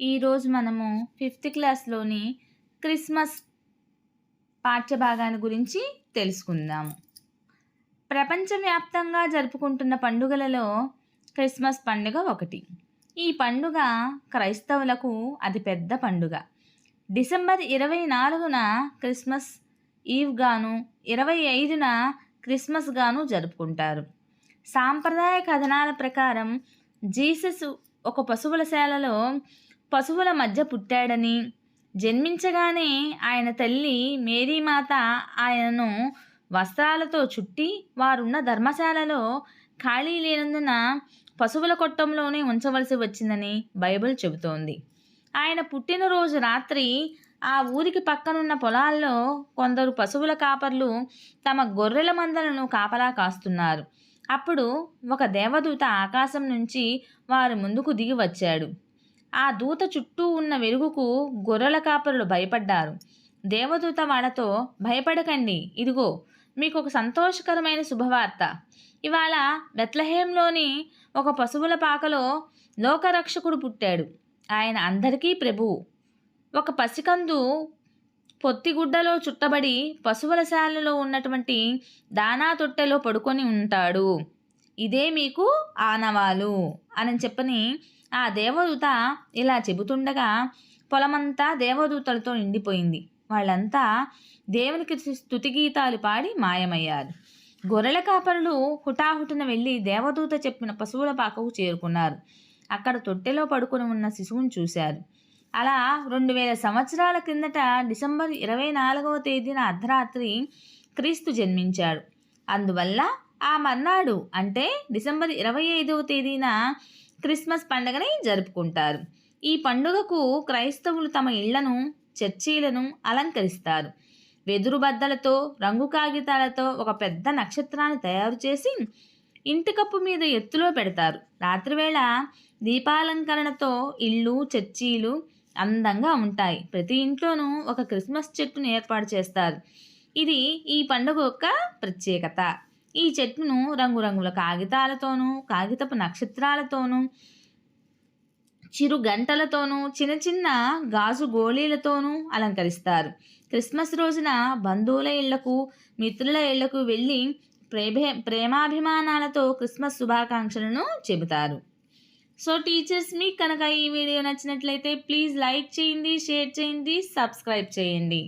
ఈరోజు మనము fifth క్లాస్లోని Christmas పాఠ్యభాగాన్ని గురించి తెలుసుకుందాము. ప్రపంచవ్యాప్తంగా జరుపుకుంటున్న పండుగలలో క్రిస్మస్ పండుగ ఒకటి. ఈ పండుగ క్రైస్తవులకు అతిపెద్ద పండుగ. డిసెంబర్ 24న క్రిస్మస్ ఈవ్ గాను 25న క్రిస్మస్ గాను జరుపుకుంటారు. సాంప్రదాయ కథనాల ప్రకారం జీసస్ ఒక పశువుల శాలలో పశువుల మధ్య పుట్టాడని, జన్మించగానే ఆయన తల్లి మేరీమాత ఆయనను వస్త్రాలతో చుట్టి వారున్న ధర్మశాలలో ఖాళీ లేనందున పశువుల కొట్టంలోనే ఉంచవలసి వచ్చిందని బైబిల్ చెబుతోంది. ఆయన పుట్టినరోజు రాత్రి ఆ ఊరికి పక్కనున్న పొలాల్లో కొందరు పశువుల కాపర్లు తమ గొర్రెల మందలను కాపలా కాస్తున్నారు. అప్పుడు ఒక దేవదూత ఆకాశం నుంచి వారి ముందుకు దిగి వచ్చాడు. ఆ దూత చుట్టూ ఉన్న వెలుగుకు గొర్రెల కాపరులు భయపడ్డారు. దేవదూత వాళ్ళతో, భయపడకండి, ఇదిగో మీకు ఒక సంతోషకరమైన శుభవార్త. ఇవాళ బెత్లెహేంలోని ఒక పశువుల పాకలో లోకరక్షకుడు పుట్టాడు. ఆయన అందరికీ ప్రభువు. ఒక పసికందు పొత్తిగుడ్డలో చుట్టబడి పశువుల శాలలో ఉన్నటువంటి దానా తొట్టెలో పడుకొని ఉంటాడు. ఇదే మీకు ఆనవాలు అని చెప్పని ఆ దేవదూత ఇలా చెబుతుండగా పొలమంతా దేవదూతలతో నిండిపోయింది. వాళ్ళంతా దేవునికి స్తుతిగీతాలు పాడి మాయమయ్యారు. గొర్రెల కాపరులు హుటాహుటిన వెళ్ళి దేవదూత చెప్పిన పశువుల పాకకు చేరుకున్నారు. అక్కడ తొట్టెలో పడుకొని ఉన్న శిశువును చూశారు. అలా 2000 సంవత్సరాల క్రిందట డిసెంబర్ 24వ తేదీన అర్ధరాత్రి క్రీస్తు జన్మించాడు. అందువల్ల ఆ మర్నాడు అంటే డిసెంబర్ 25వ తేదీన క్రిస్మస్ పండుగని జరుపుకుంటారు. ఈ పండుగకు క్రైస్తవులు తమ ఇళ్లను, చర్చీలను అలంకరిస్తారు. వెదురు బద్దలతో, రంగు కాగితాలతో ఒక పెద్ద నక్షత్రాన్ని తయారు చేసి ఇంటి కప్పు మీద ఎత్తులో పెడతారు. రాత్రివేళ దీపాలంకరణతో ఇళ్ళు, చర్చీలు అందంగా ఉంటాయి. ప్రతి ఇంట్లోనూ ఒక క్రిస్మస్ చెట్టును ఏర్పాటు చేస్తారు. ఇది ఈ పండుగ యొక్క ప్రత్యేకత. ఈ చెట్టును రంగురంగుల కాగితాలతోనూ, కాగితపు నక్షత్రాలతోనూ, చిరు గంటలతోనూ, చిన్న చిన్న గాజు గోళీలతోనూ అలంకరిస్తారు. క్రిస్మస్ రోజున బంధువుల ఇళ్లకు, మిత్రుల ఇళ్లకు వెళ్ళి ప్రేమాభిమానాలతో క్రిస్మస్ శుభాకాంక్షలను చెబుతారు. సో టీచర్స్, మీకు కనుక ఈ వీడియో నచ్చినట్లయితే ప్లీజ్ లైక్ చేయండి, షేర్ చేయండి, సబ్స్క్రైబ్ చేయండి.